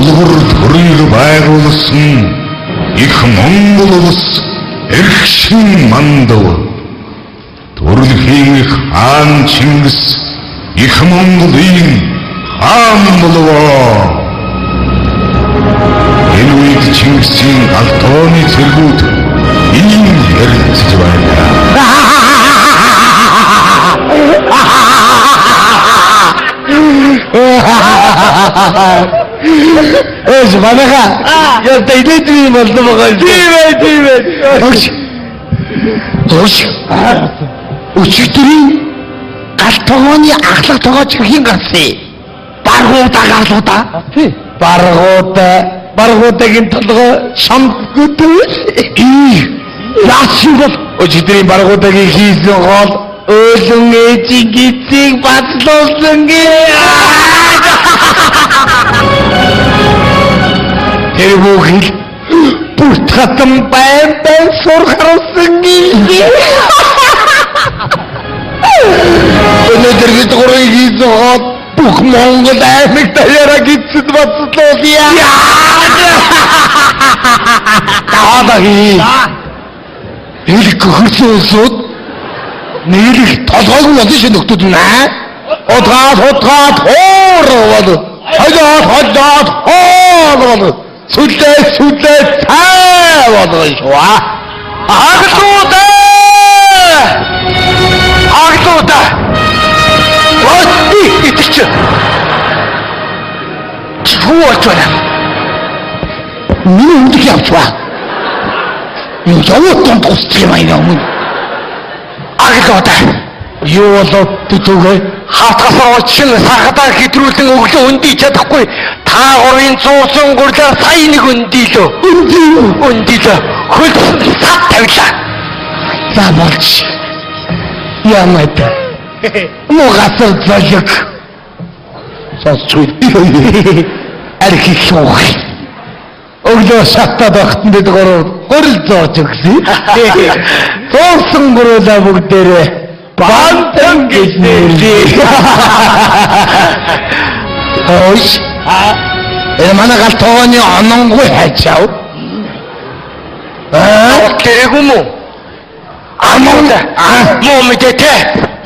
Улгур төрийг байгуулсан их Монгол улс эрхшин мандав. Төрөлхийн хаан Чингис их Монголын хаан болов. Энэ үед Чингисийн алтооны цэргүүд ийм ярилцж байна. Эс манаха я тэйдээ болдог байгаа. Тийм ээ. Өчигдрийн гал тогооны ахлах тогооч хэн гарсан? Баргуудаа гарлуудаа. Тийм. Баргуудаагийн толгой шамгүдэл. Яасан бол өчигдрийн баргуудаагийн хийсэн гол өөлөн ээжийн гизийг батлуулсан гээ. Тэр бүхэл бүрт хатан байн сурхарсан гээ. Өнөөдөр бид гурван хийсэн хот бүх Монгол аймаг даяараа гизэд батлуулъя. Таадаги. Элэг хөрсөн улсууд нийлэх толгойг болно шин нөхдүүд наа. Удаад хоорвол. Хойдоод хоорвол. Сүлээ цай болно шүү. Агтуудаа. Вот итч. Чуучваа. Миний үдик явчваа. Юу явуулсан тусч юм аа. Агтуудаа. Юу болоо түтүгээ хатгасаа чин сахадаа хэтрүүлэн өглөө өндий чадахгүй та гурын зуусан гурлаар сая нэг өндийлөө хөлсөн сат тавилаа. За болж ямайд мугасаа зажиг сонсгүй архи шуух өглөө шатаад багтан дэд гурил зоож өгсөн. Зуусан гурлаа бүгдээрээ бантан гэж нэрлээ. Хөөс. Энэ манай гал тооны ононгой хайчаав. Тэрэгүм үү? Муу мэдээ.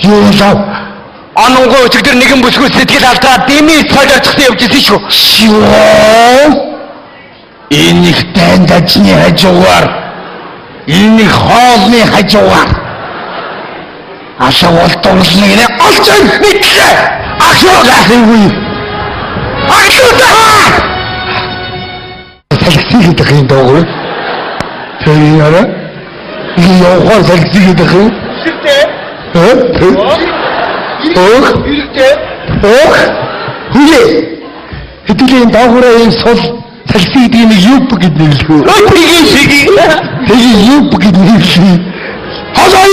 Юу лав? Ононгой өчигдөр нэгэн бүсгүй сэтгэл алдраад дэмий цолоочсон явж ирсэн шүү. Шивээ. Энэ их тандачны хажуугаар. Энэ их хоолны хажуугаар. Ашаа болтолсныг нэ олж мэдлээ. Ахиугүй. Салхиг гэдэг юм даа. Тэрийара. Яохоо салхиг гэдэг юм. Хүлээ. Хэдүүлээ даагаараа энэ сул салхиг гэдэг нь юб гэдэг нэрлэхүү. Тэгээ юб гэдэг нэрлэхүү. Хазай.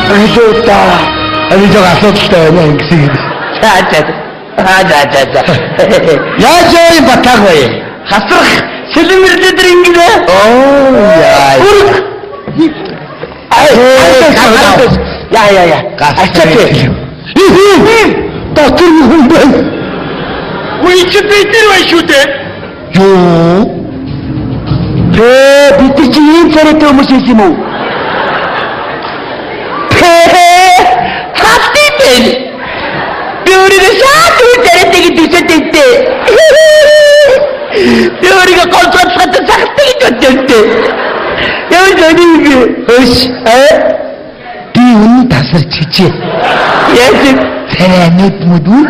Ажуута. Ажиг асуудалтай байна гэсэн. За. Яаж юм батагвэ? Хасрах сэлмэрлэдэр ингэдэ. Яа. Яа. Ачаач. Доктор хүн байна. Үеч битэр бай шүү дээ. Юу? Бид чи ийм царайтай хүмүүс юм уу? Биорийг шатуу царайтай гэж Биорийг концерт цагтыг гэдэг. Яа нэг хөш би үнэн тасарч чичээ. Яаж царайнууд мөдүү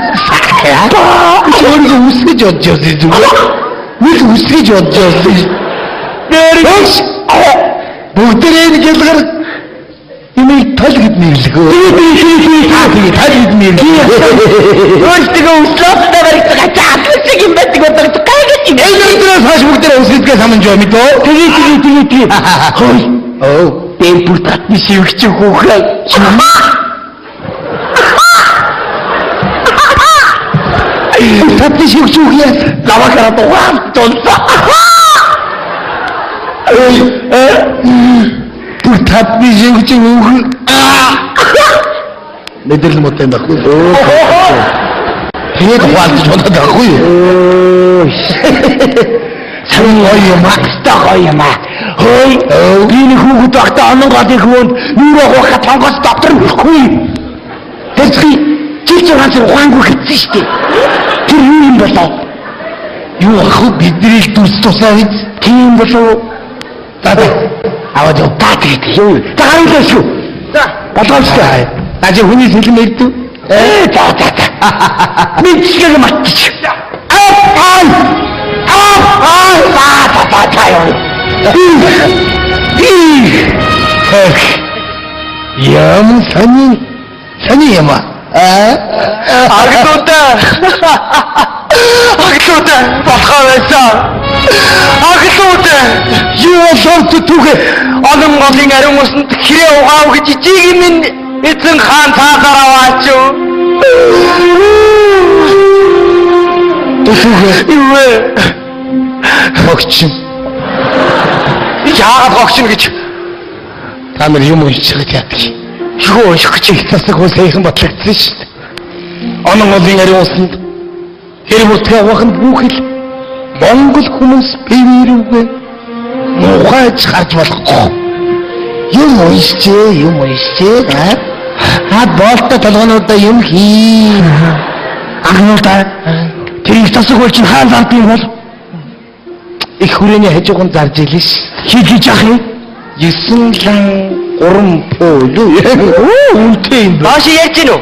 шоорыг үсгэж бодож зүгээр. Нэг үсгэж бодож Биорийг бүгдээ нэг ялгар Ini tol gitu nih, tol gitu nih. Terus tiga uslap, tarik terkacau, segini betul betul kaget ini. Terus harus bukti usit ke sama Jomi tuh. Tinggi. Oh, tempur tak bisa cukup. Tak bisa cukup ya. Lawak kerap orang, contoh. Tapi sih cukup. Medel moten aku. Тэгээд ухаалж бодоод байхгүй юу? Сайн гоё юм аа. Гоё юм аа. Хөөе. Би нэг хүүхэд багтаа онон голын хөөнд нүрэ хуухад тонгоос доктор нөхгүй. Тэцхий жил жаганаас ухаангүй хэвчээ шүү дээ. Тэр юу юм болоо? Юу ах бидний дүрс тусаа биз? Тийм болоо. За аваад таад гэдэг юу? За харуулаа шүү. За болгоомжтой. Нажи хүний сэлэн ирдүү. За. Мэдчихэг матчих. Ям сани юм аа. Агтуудаа болохоо байсан. Агтуудаа юу шорт түгэ олон голын ариун усанд хэрэг угаав гэж жижиг минь эзэн хаан цаасаар аваач юу. Юу огчин яагаад огчин гэж та нар юм уншиж яадаг юу унших гэж засаг хөө сайхан батлагдсан шүү дээ. Онон голын ариун усанд хэрэг бүртгээ авахын бүхэл Монгол хүмүүс бивэрүүгээ мухаж харж болохгүй юм уншчээ болтой толгоонуудаа юм хий агнуудаа тэрийг засаг бол чинь хаан замтын бол их хүрээний хажууганд зарж илэн ш. Хийж яах юм? 9 лан 3 поо юу? Үнтэй юм. Бааш ярьж гин үү?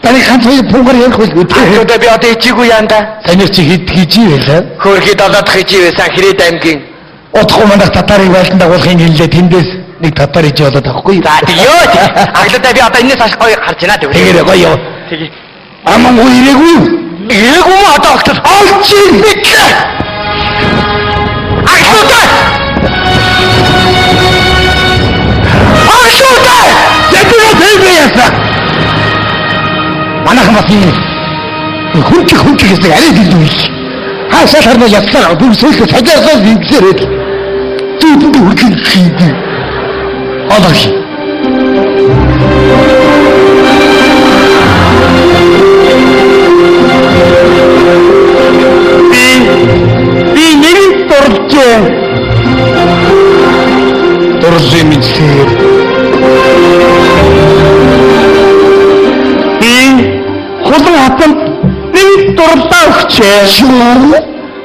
Таны ганц хоёр пуугаар ярих байлгүй. Тэрүүдээ би одоо ичээгүй яанда. Таны чи хийж ийлээ. Хөрхий 7 дахь ичээвэсэн Хэрээд аймгийн утгуу мандах татарыг байлдан дагуулахын хэллээ тэндээс нэг татар ичээ болоод авахгүй. За тийё. Аглуудаа би одоо энэс хаш гоё харж байна дээ. Тэгээрээ гоё. Тэгье. Аман уу ирээгүй. Ирээгүй мө одоо огт олж ирлээ. Манайхан бас юм хүнч гэсэн арай дэлгүү их. Хаашаа харна яцлаа бүр сөөлө сажаасаа ингэсээрээ дүүдэнд хүргэн хийдэг. Одоош. Би нэг дуржээ. Дуржээ мэдсээр. Хулан хатан нэг дурлаа өгчээ.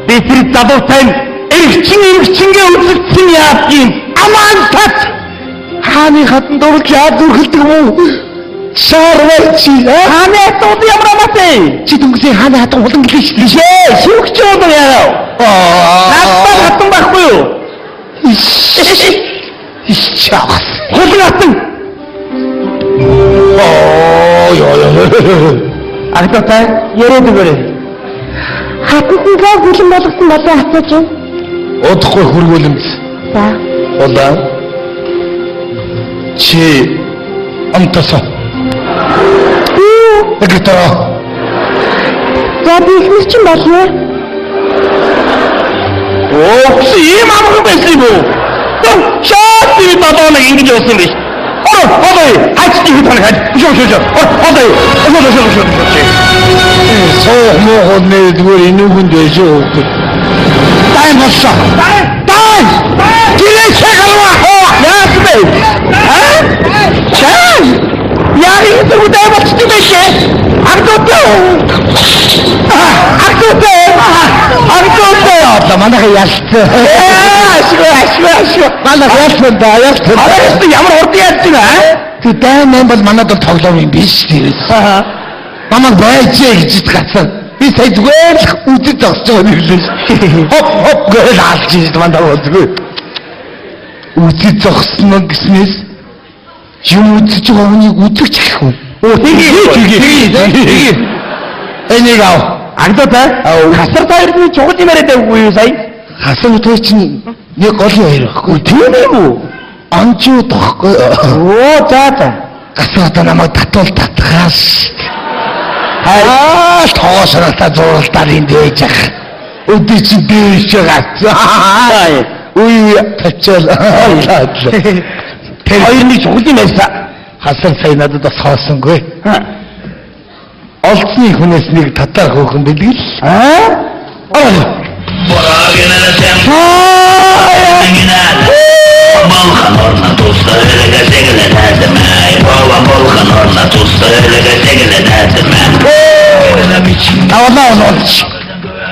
Би тэр задуутай эргчингээ үзэлцсэн яах юм? Аман тат. Хааны хатан дурлж яад үргэлдэг юм уу? Шаарвай чи. Хааны хатан ямар амаатай? Чи дүнгийн хааны хатан хулан гэлээ шүү дээ. Шүүгч юм яа. Хатан хатан байхгүй юу? Ишчаас. Хулан хатан. Агтаатай яриад өгөөрэй. Хатнаа бүлэн болгосон болоо хатаач юм. Удахгүй хөргүүлэмж. За. Улаа. Чи амтаса. Агтаа. За би ихнэр чинь болоо. Окс ийм амган байсан юм уу? Шат би бабаанаа ингэж явсан биш. Одай хачти хитанахад жоо. Одай. Соо мохонны зүгээр инүүгэнд байж өгд. Тай болсоо. Тай. Тэрээ чагалаа. Яах вэ? Чаа. Яа ийм зүгдээ болчихсон байх. Ардотоо. Одоо манайха ялцсан. Ашгүй. Манайха ялцсан да. Арайс ямар урд яаж байна? Тэг дайм бол манайд бол тоглоом юм биш тэрээс. Намайг байжээ гэж гацсан. Би сая зүгээр үдэд зогсож байгаа юм лээ. Хоп гэж алж ийж мандаа үзгүй. Үдэд зогсно гэснээс юм үзэж байгаа хүнийг үзэж гэх юм. Тэгээ. Энийг ав. Агдаа хасар таарны чухал юм яриад байггүй юу сая? Хасар таар чинь нэг голын хоёр байхгүй. Тийм юм уу? Анчуу тоххой. За. Гасаа одоо намайг татгааш. Тоосроо зурлалтаар энд ээж ах. Өдөр чи дээш гацаа. Үе тачаал. Тэр хоёрны чухал юм байсан. Хасар сая надад бас хоосонгүй. олцны хүнээс нэг татар хөөхөн бэлгэл. Bolhan orna tussa öyle segele näytämään. Kova bolhan orna tussa öyle segele näytämään. Тавлаа онооч.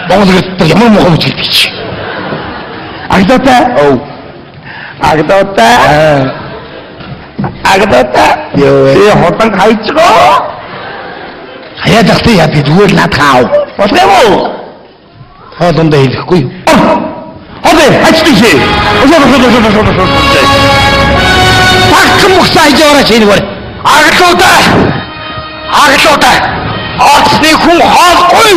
Монголд ямар мохом чилбич. Агдота. Оо. Агдота. Агдота. Ёо, хотон хайчгоо. Хаяа дахтаа яа би зүгээр над хаав. Болов. Хоолондоо хэлэхгүй. Хөөе, хачдээ. Багтхан мөхсайж орооч энэ гөр. Аглуудаа. Оцны хүн хоолгүй.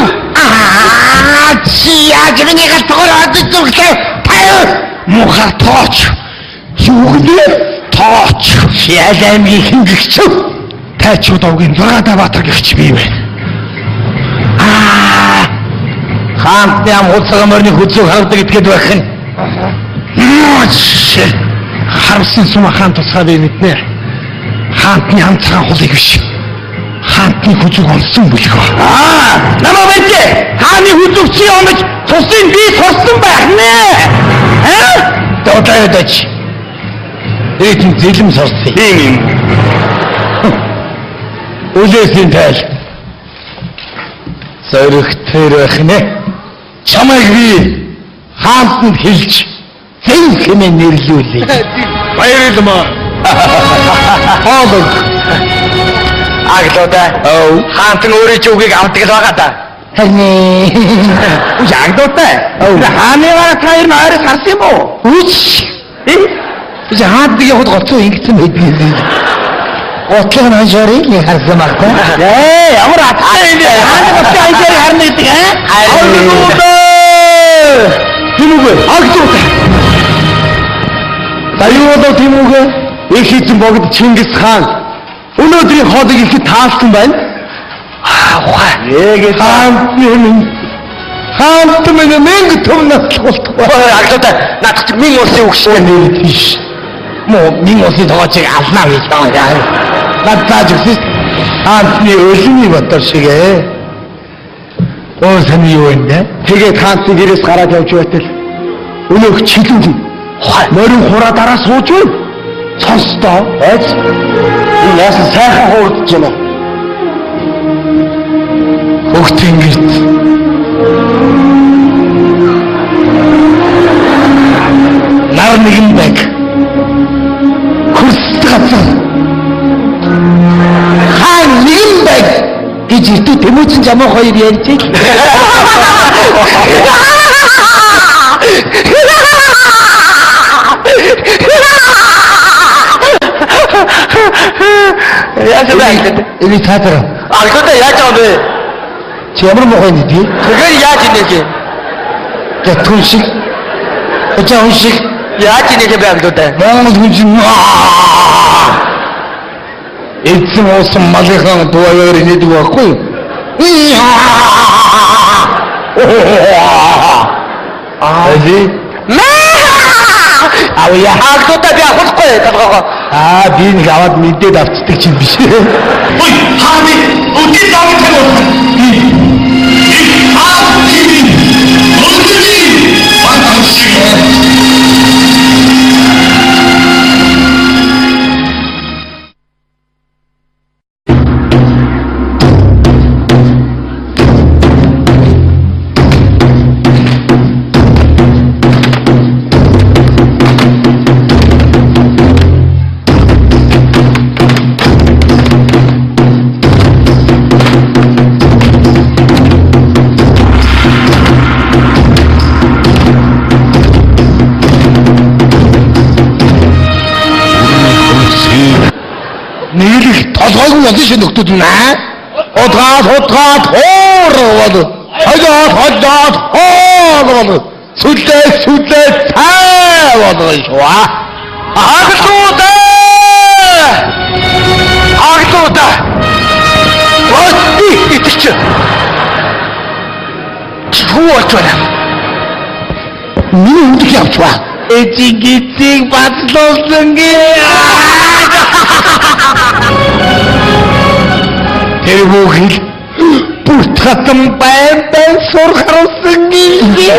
Чи яаж миний галтгаар одож зүгтэй. Таяа. Мухар тооч. Зүгдээ тооч. Шиалам ихэнгэч. Тайчууд овгийн 6 баатар гихч бий вэ. Хаант ям хуцага мөрний хүзүү хардаг итгэд байх нь. Харсан сума хаан тусгаа би мэднэ. Хаантны хамцхан хулыг биш. Хаантны хүзүүг онсон бүлэг. Намаа мэдээ. Хааны хүзүүг чи онож тусын би сурсан байх нэ. Доотлооч. Эдийн зэлэм сорсон. Тийм. Үлээсийн тайл. Сөрөгтөр байх нэ. Чамайг би хаантанд хэлж хэн хэмээн нэрлүүлээ. Баярлалаа. Хоолог. Аглода. Хаантан өөрөө ч үгийг авдаг л байгаа да. Харин. Ягдота. Хаанаа таар наарс харсан юм уу? Үч. Би хаантыг яваад гоцоо ингэсэн байдгийг. Отлог нажари не харсан багтаа. Ямар атаа юм бэ? Хаанаа гоцоо аяар харна гэдэг аа? Тимүгэ агтуутай. Таюудаа Тимүгэ их эзэн богд Чингис хаан өнөөдрийн хоолыг их таалсан байна. Яг хаант мэнг төмнөс болтгоо. Агтуутай надад минь усын өгшөө нэр тийш. Мо минь усын тоочиг алнаа гэж байгаа. Надад зүгс хаантны өлмий батар шигээ. Оосан юу вэ? Тэгээд хаантны гэрээс гараад явж байтал өнөөх чилүүг морин хураа дараа сууж байна. Цонстоо айц. Энэ яасан сайхан хуурдж байна. Хөгтөн гэрт. Нар нэгэн баг. Хөрсд газар. Хаан нэгэн баг. Гэж ирдүү Тэмүүцэн жамаа хоёр ярьчих. Яаж байна? Энэ таатар. Агтаа яаж аа бэ? Чи ямар мохоо нэгдээ? Тэгэхээр яаж инеж? Гэтүн шиг. Очоо шиг. Яаж инеж бэ агтаа? Монгол хүн чинь эцэг уусан малынхан дуаяар инедэг байхгүй юу? Ази? Авья. Агтаа би авахгүй талгаа. Би нэг аваад мэдээд авцдаг чинь биш. Ой, хааби өдөрт авах юм. толгойг нь олж нөхдөд наа. Удаад хоорвол. Хойдоод хоорвол. Сүлээ цайвол шва. Агтуудаа. What итч. Чуут байна. Миний үдик явчваа. Эцэг бадлуулсан гээ. Тэр бүхэл Бүт хатан байн сурах харуулсан гээ.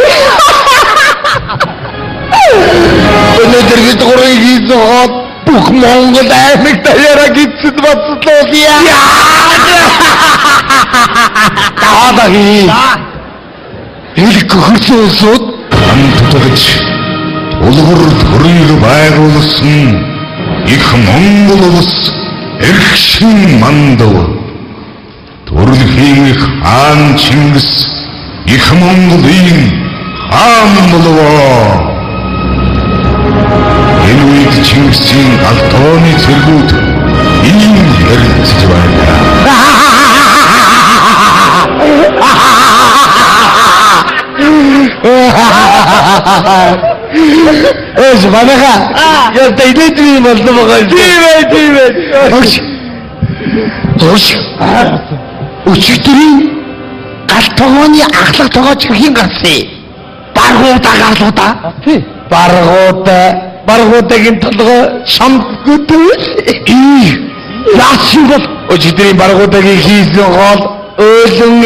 Өнөөдөр гээд гурыг хийсэн хот бүх Монгол аймаг даяараа гидсэд бацлоо яа. Таадаги. Элэг хөрсөн улсууд хамтдагч улгуур төрийг байгуулсан их Монгол улс эрхшин мандав төрөлхийн хаан Чингис их Монголын хаан болов. Энэ үед Чингисийн алтооны цэргүүд ийм ярилцж байна. Эс банаха. Я тайдэтми болдомогоо. Тийм ээ. Ош. Өчигдрийн гал тогооны ахлах тогооч хэн гарсан? Баргуудаа гарлуу да. Тий. Баргуудаагийн толгой шамгүдэл. Яаш юм бол өчигдрийн баргуудаагийн хийсэн гол өөлөн